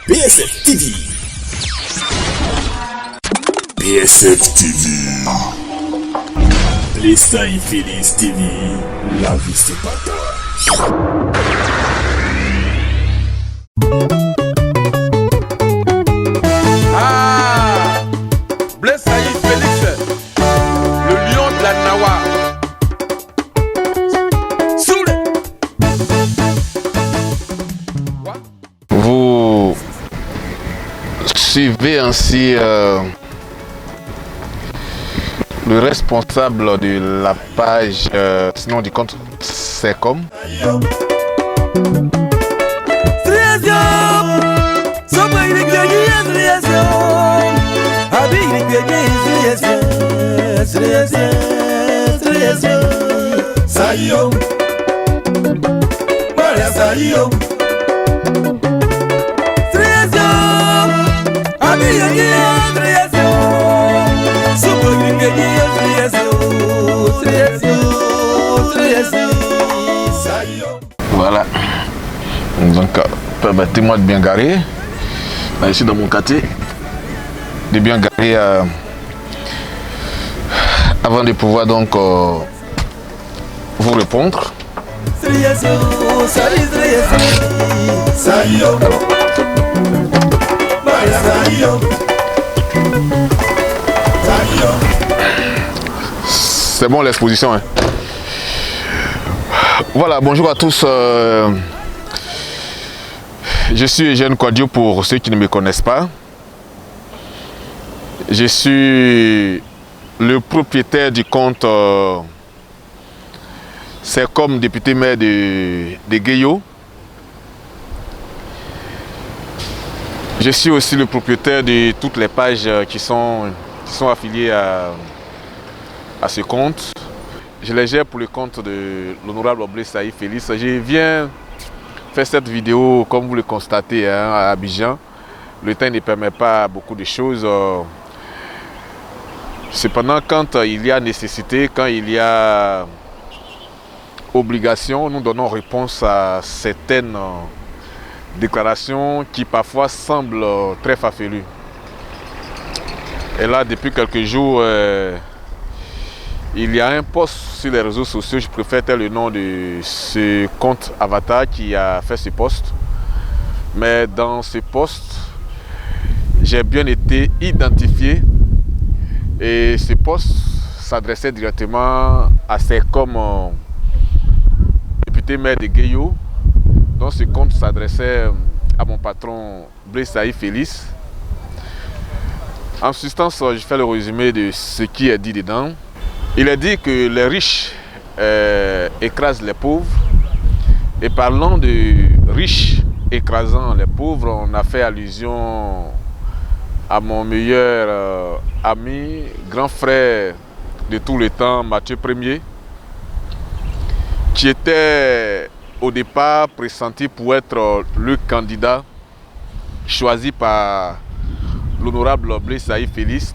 PSF TV. PSF TV. Lista et Félix TV. La vie c'est pas toi. Ah, Blaise Saïd Félix, le lion de la Nawa. Soule. Vous suivez ainsi le responsable de la page, sinon du compte C'est comme. Voilà. Donc, permettez-moi de bien garer. Là, ici dans mon quartier, de bien garer avant de pouvoir donc vous répondre. C'est bon l'exposition, hein? Voilà, bonjour à tous. Je suis Eugène Quadio pour ceux qui ne me connaissent pas. Je suis le propriétaire du compte C'est comme député maire de Guéyo. Je suis aussi le propriétaire de toutes les pages qui sont affiliées à ce compte. Je les gère pour le compte de l'honorable Blaise Saïd Félix. Je viens faire cette vidéo, comme vous le constatez, hein, à Abidjan. Le temps ne permet pas beaucoup de choses. Cependant, quand il y a nécessité, quand il y a obligation, nous donnons réponse à certaines déclarations qui parfois semblent très farfelues. Et là, depuis quelques jours, il y a un post sur les réseaux sociaux, je préfère taire le nom de ce compte Avatar qui a fait ce post. Mais dans ce post, j'ai bien été identifié et ce post s'adressait directement à ces comme député maire de Guéyo. Donc ce compte s'adressait à mon patron Blaise Saïd Félix. En substance, je fais le résumé de ce qui est dit dedans. Il est dit que les riches écrasent les pauvres. Et parlant de riches écrasant les pauvres, on a fait allusion à mon meilleur ami, grand frère de tout le temps, Mathieu Ier, qui était au départ pressenti pour être le candidat choisi par l'honorable Blaise Saïd Félix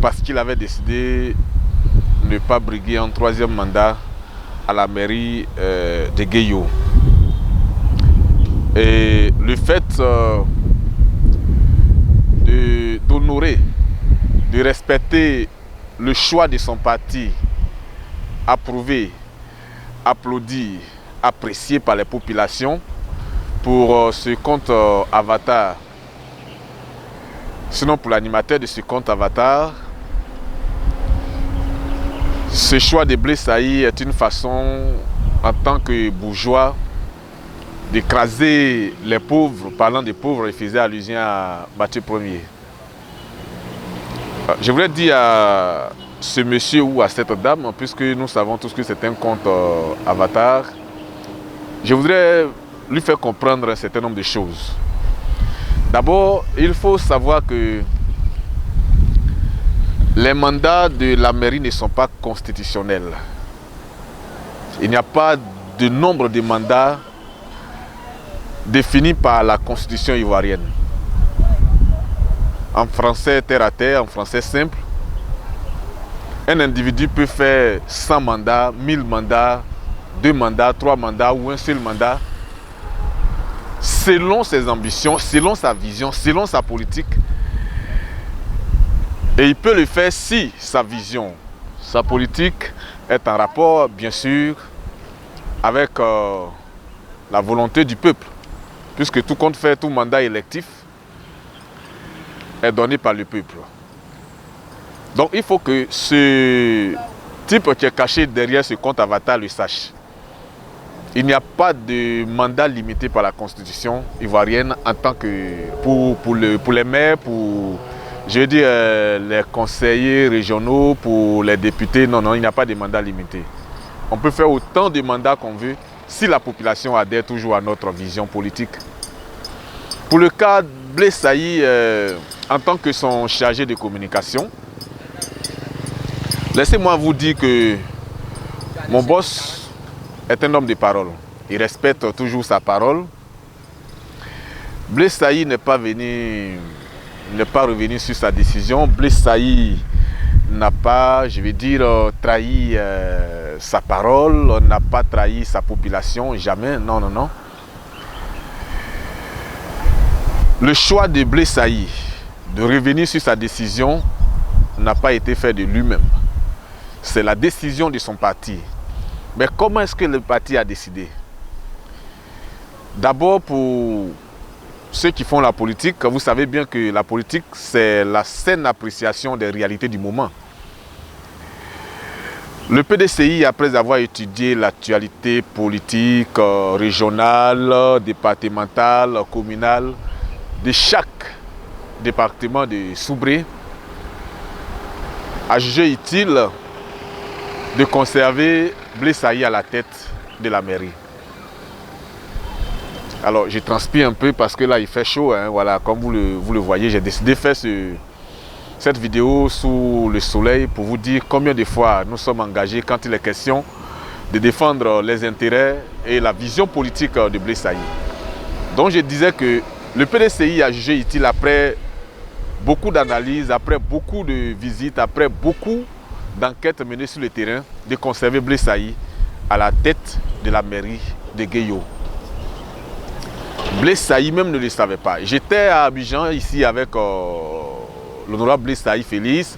parce qu'il avait décidé de ne pas briguer un troisième mandat à la mairie de Guéyo. Et le fait d'honorer, de respecter le choix de son parti, approuvé, applaudi, apprécié par les populations pour ce compte Avatar, sinon pour l'animateur de ce compte Avatar, ce choix de Blaise Saïd est une façon, en tant que bourgeois, d'écraser les pauvres. Parlant des pauvres, il faisait allusion à Mathieu Ier. Je voulais dire à ce monsieur ou à cette dame, puisque nous savons tous que c'est un compte Avatar, je voudrais lui faire comprendre un certain nombre de choses. D'abord, il faut savoir que les mandats de la mairie ne sont pas constitutionnels. Il n'y a pas de nombre de mandats définis par la constitution ivoirienne. En français terre à terre, en français simple, un individu peut faire 100 mandats, 1000 mandats, 2 mandats, 3 mandats ou un seul mandat selon ses ambitions, selon sa vision, selon sa politique. Et il peut le faire si sa vision, sa politique est en rapport, bien sûr, avec la volonté du peuple. Puisque tout compte fait, tout mandat électif est donné par le peuple. Donc il faut que ce type qui est caché derrière ce compte avatar le sache. Il n'y a pas de mandat limité par la Constitution ivoirienne en tant que pour les maires, pour je veux dire les conseillers régionaux, pour les députés. Non, il n'y a pas de mandat limité. On peut faire autant de mandats qu'on veut si la population adhère toujours à notre vision politique. Pour le cas de Blaise Saï, en tant que son chargé de communication, laissez-moi vous dire que mon boss est un homme de parole. Il respecte toujours sa parole. Blaise Saï n'est pas revenu sur sa décision. Blaise Saï n'a pas, je vais dire, trahi sa parole, n'a pas trahi sa population, jamais, non, non, non. Le choix de Blaise Saï de revenir sur sa décision n'a pas été fait de lui-même. C'est la décision de son parti. Mais comment est-ce que le parti a décidé? D'abord, pour ceux qui font la politique, vous savez bien que la politique, c'est la saine appréciation des réalités du moment. Le PDCI, après avoir étudié l'actualité politique, régionale, départementale, communale, de chaque département de Soubré, a jugé utile de conserver Blaise Saï à la tête de la mairie. Alors, je transpire un peu parce que là, il fait chaud. Hein, voilà, comme vous le voyez, j'ai décidé de faire cette vidéo sous le soleil pour vous dire combien de fois nous sommes engagés quand il est question de défendre les intérêts et la vision politique de Blaise Saï. Donc, je disais que le PDCI a jugé utile après beaucoup d'analyses, après beaucoup de visites, après beaucoup d'enquêtes menées sur le terrain, de conserver Blaise Saï à la tête de la mairie de Guéyo. Blaise Saï même ne le savait pas. J'étais à Abidjan ici avec l'honorable Blaise Saï Félix.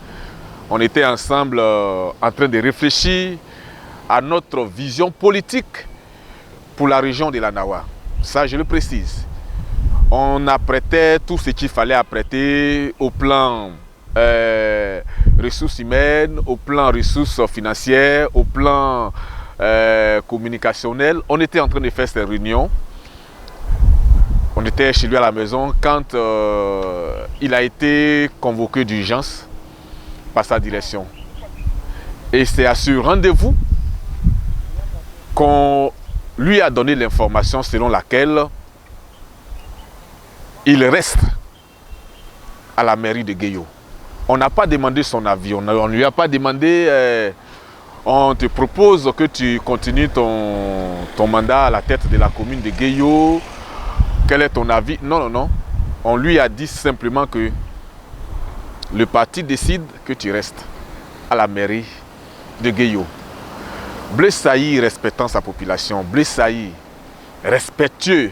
On était ensemble en train de réfléchir à notre vision politique pour la région de la Nawa. Ça, je le précise. On apprêtait tout ce qu'il fallait apprêter au plan ressources humaines, au plan ressources financières, au plan communicationnel. On était en train de faire ces réunions. On était chez lui à la maison quand il a été convoqué d'urgence par sa direction. Et c'est à ce rendez-vous qu'on lui a donné l'information selon laquelle il reste à la mairie de Guéyo. On n'a pas demandé son avis, on ne lui a pas demandé on te propose que tu continues ton mandat à la tête de la commune de Guéyo. Quel est ton avis? Non, non, non. On lui a dit simplement que le parti décide que tu restes à la mairie de Guéyo. Blaise Saï respectant sa population, Blaise Saï respectueux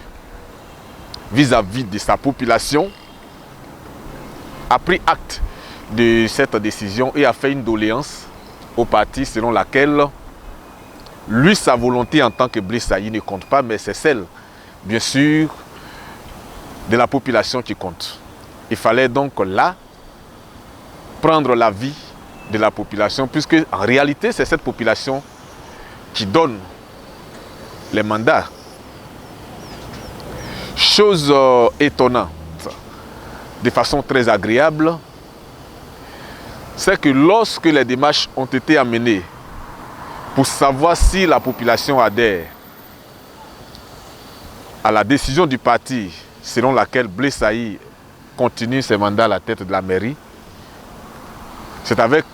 vis-à-vis de sa population, a pris acte de cette décision et a fait une doléance au parti selon laquelle lui, sa volonté en tant que Blaise Saï ne compte pas, mais c'est celle, bien sûr, de la population qui compte. Il fallait donc là prendre l'avis de la population, puisque en réalité, c'est cette population qui donne les mandats. Chose étonnante, de façon très agréable, c'est que lorsque les démarches ont été amenées pour savoir si la population adhère à la décision du parti selon laquelle Blaise Saï continue ses mandats à la tête de la mairie, c'est avec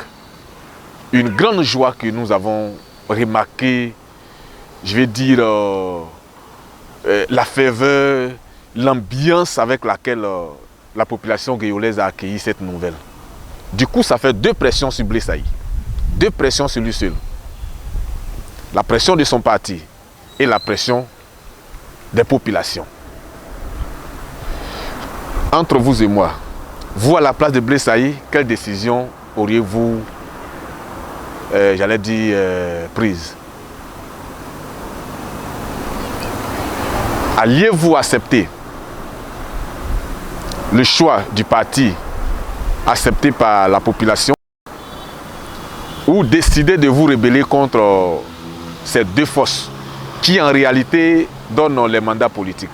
une grande joie que nous avons remarqué, je vais dire, la ferveur, l'ambiance avec laquelle la population guéyolaise a accueilli cette nouvelle. Du coup, ça fait deux pressions sur Blaise Saï, deux pressions sur lui seul. La pression de son parti et la pression des populations. Entre vous et moi, vous à la place de Blaise Saï, quelle décision auriez-vous, j'allais dire, prise? Alliez-vous accepter le choix du parti accepté par la population ou décider de vous rebeller contre ces deux forces qui en réalité donnent les mandats politiques?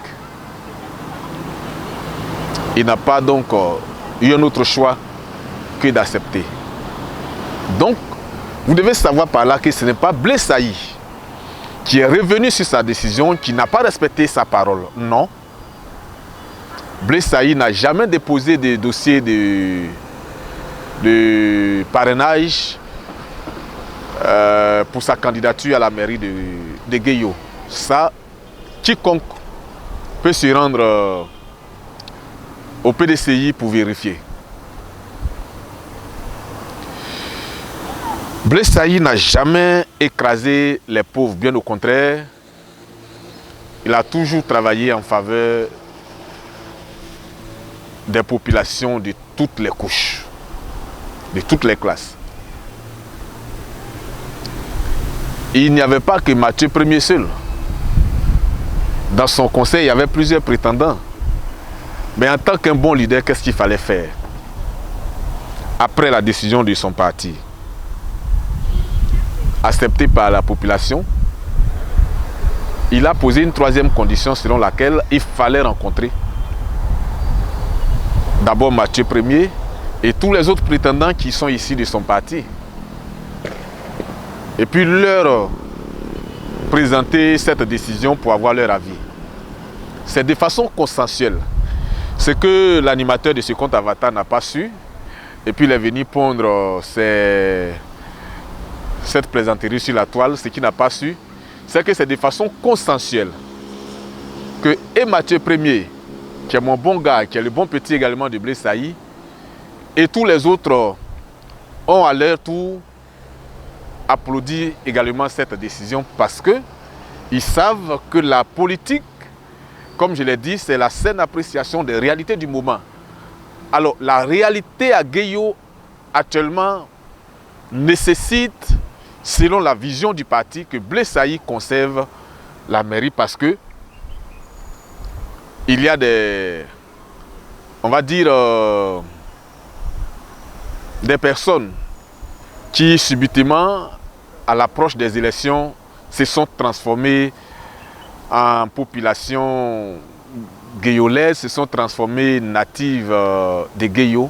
Il n'a pas donc eu un autre choix que d'accepter. Donc, vous devez savoir par là que ce n'est pas Blaise Saï qui est revenu sur sa décision, qui n'a pas respecté sa parole. Non. Blaise Saï n'a jamais déposé de dossier de parrainage pour sa candidature à la mairie de Guéyo. Ça, quiconque peut se rendre au PDCI pour vérifier. Blaise Saï n'a jamais écrasé les pauvres, bien au contraire. Il a toujours travaillé en faveur des populations de toutes les couches, de toutes les classes. Il n'y avait pas que Mathieu Ier seul. Dans son conseil, il y avait plusieurs prétendants. Mais en tant qu'un bon leader, qu'est-ce qu'il fallait faire après la décision de son parti, acceptée par la population? Il a posé une troisième condition selon laquelle il fallait rencontrer d'abord Mathieu Ier et tous les autres prétendants qui sont ici de son parti. Et puis leur présenter cette décision pour avoir leur avis. C'est de façon consensuelle. Ce que l'animateur de ce compte Avatar n'a pas su, et puis il est venu pondre cette plaisanterie sur la toile, ce qu'il n'a pas su, c'est que c'est de façon consensuelle que et Mathieu Ier, qui est mon bon gars, qui est le bon petit également de Blaise Saï, et tous les autres ont à leur tour applaudi également cette décision parce qu'ils savent que la politique, comme je l'ai dit, c'est la saine appréciation des réalités du moment. Alors, la réalité à Guéyo actuellement nécessite, selon la vision du parti, que Blaise Saï conserve la mairie parce que il y a des, on va dire, des personnes qui subitement, à l'approche des élections, se sont transformées en population guéyolaise, se sont transformées natives de Guéyo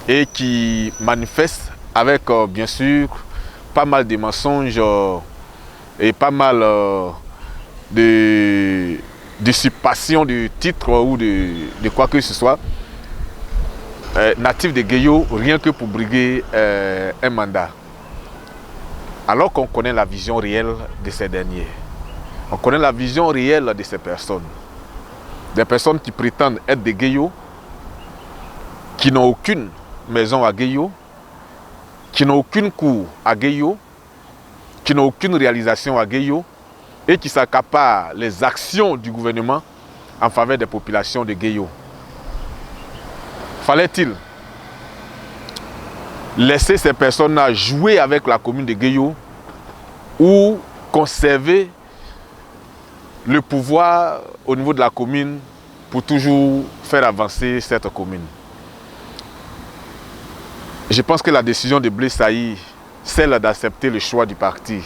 et qui manifestent avec, bien sûr, pas mal de mensonges et pas mal de d'usurpation de titres ou de quoi que ce soit, natifs de Guéyo, rien que pour briguer un mandat. Alors qu'on connaît la vision réelle de ces derniers. On connaît la vision réelle de ces personnes. Des personnes qui prétendent être des Guéyo, qui n'ont aucune maison à Guéyo, qui n'ont aucune cour à Guéyo, qui n'ont aucune réalisation à Guéyo et qui s'accaparent les actions du gouvernement en faveur des populations de Guéyo. Fallait-il laisser ces personnes-là jouer avec la commune de Guéyo ou conserver le pouvoir au niveau de la commune pour toujours faire avancer cette commune? Je pense que la décision de Blaise Saï, celle d'accepter le choix du parti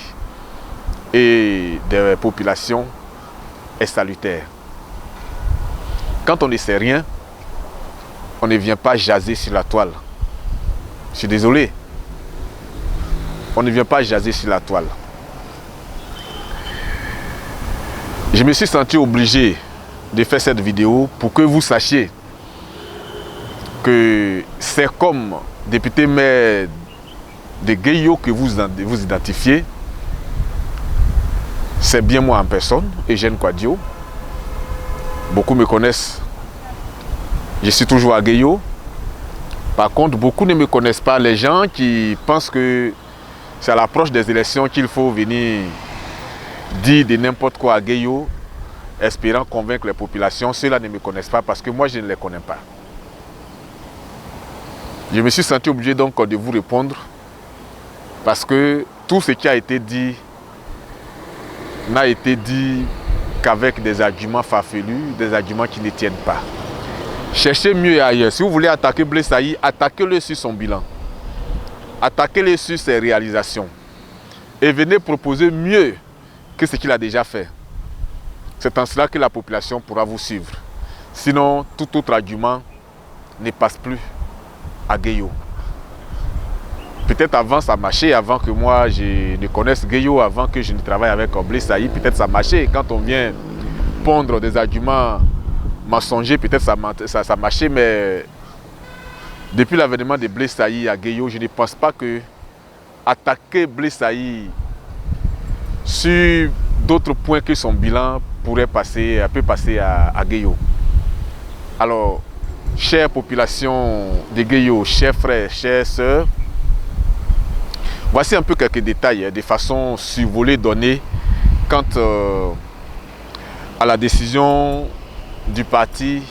et des populations, est salutaire. Quand on ne sait rien, on ne vient pas jaser sur la toile. Je suis désolé. On ne vient pas jaser sur la toile. Je me suis senti obligé de faire cette vidéo pour que vous sachiez que c'est comme député maire de Guéyo que vous identifiez. C'est bien moi en personne, Eugène Kouadio. Beaucoup me connaissent. Je suis toujours à Guéyo. Par contre, beaucoup ne me connaissent pas. Les gens qui pensent que c'est à l'approche des élections qu'il faut venir dire de n'importe quoi à Guéyo. espérant convaincre les populations. Ceux-là ne me connaissent pas parce que moi, je ne les connais pas. Je me suis senti obligé donc de vous répondre parce que tout ce qui a été dit n'a été dit qu'avec des arguments farfelus, des arguments qui ne tiennent pas. Cherchez mieux ailleurs. Si vous voulez attaquer Blaise Saï, attaquez-le sur son bilan. Attaquez-le sur ses réalisations. Et venez proposer mieux que ce qu'il a déjà fait. C'est en cela que la population pourra vous suivre. Sinon, tout autre argument ne passe plus à Gueyo. Peut-être avant ça marchait, avant que moi je ne connaisse Gueyo, avant que je ne travaille avec Blaise Saï, peut-être ça marchait. Quand on vient pondre des arguments mensongers, peut-être ça marchait, mais depuis l'avènement de Blaise Saï à Gueyo, je ne pense pas que attaquer Blaise Saï sur d'autres points que son bilan peut passer à Gueyo. Alors, chère population de Gueyo, chers frères, chères sœurs, voici un peu quelques détails de façon survolée donnée quant à la décision du parti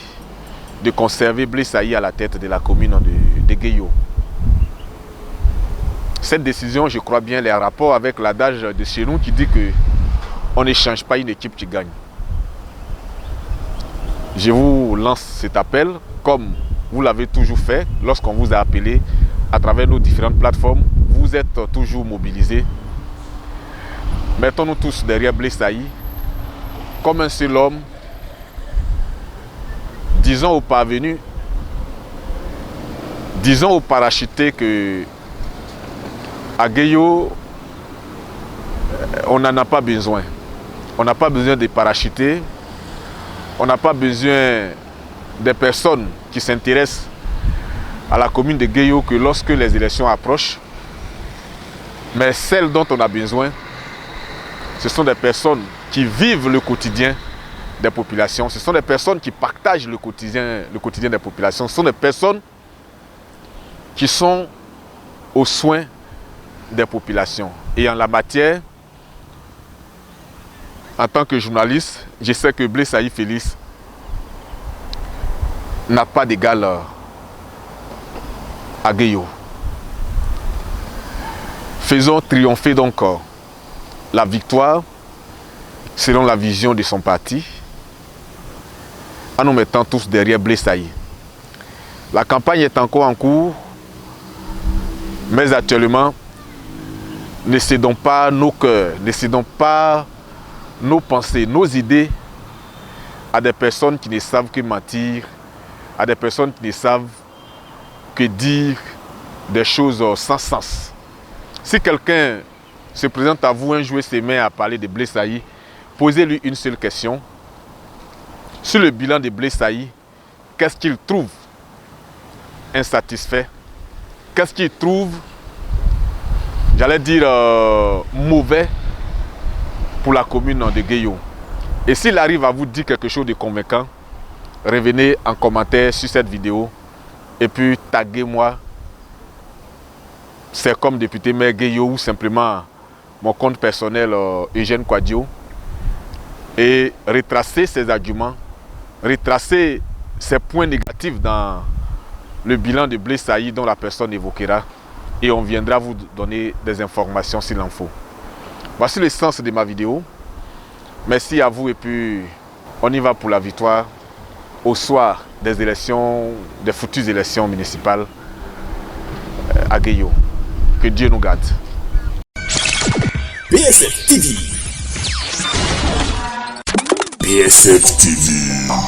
de conserver Blaise Saï à la tête de la commune de Gueyo. Cette décision, je crois bien, les rapports avec l'adage de chez nous qui dit que on ne change pas une équipe qui gagne. Je vous lance cet appel, comme vous l'avez toujours fait lorsqu'on vous a appelé à travers nos différentes plateformes. Vous êtes toujours mobilisés. Mettons-nous tous derrière Blaise Saï, comme un seul homme. Disons aux parvenus, disons aux parachutés que à Gueyo, on n'en a pas besoin. On n'a pas besoin de parachutés. On n'a pas besoin des personnes qui s'intéressent à la commune de Gueyo que lorsque les élections approchent. Mais celles dont on a besoin, ce sont des personnes qui vivent le quotidien des populations. Ce sont des personnes qui partagent le quotidien des populations. Ce sont des personnes qui sont aux soins des populations. Et en la matière, en tant que journaliste, je sais que Blaise Saï Félix n'a pas d'égal à Gueyo. Faisons triompher donc la victoire selon la vision de son parti en nous mettant tous derrière Blaise Saï. La campagne est encore en cours, mais actuellement, ne cédons pas nos cœurs, ne cédons pas nos pensées, nos idées à des personnes qui ne savent que mentir, à des personnes qui ne savent que dire des choses sans sens. Si quelqu'un se présente à vous un jour et se met à parler de Blaise Saï, posez-lui une seule question. Sur le bilan de Blaise Saï, qu'est-ce qu'il trouve insatisfait? Qu'est-ce qu'il trouve, j'allais dire, mauvais pour la commune de Gueyo? Et s'il arrive à vous dire quelque chose de convaincant, revenez en commentaire sur cette vidéo et puis taguez-moi. C'est comme député maire Gueyo ou simplement mon compte personnel Eugène Quadio, et retracer ses arguments, retracer ses points négatifs dans le bilan de Blaise Saï dont la personne évoquera, et on viendra vous donner des informations s'il en faut. Voici le sens de ma vidéo. Merci à vous et puis on y va pour la victoire au soir des élections, des futures élections municipales à Gueyo. Que Dieu nous garde. BSF TV. BSF TV.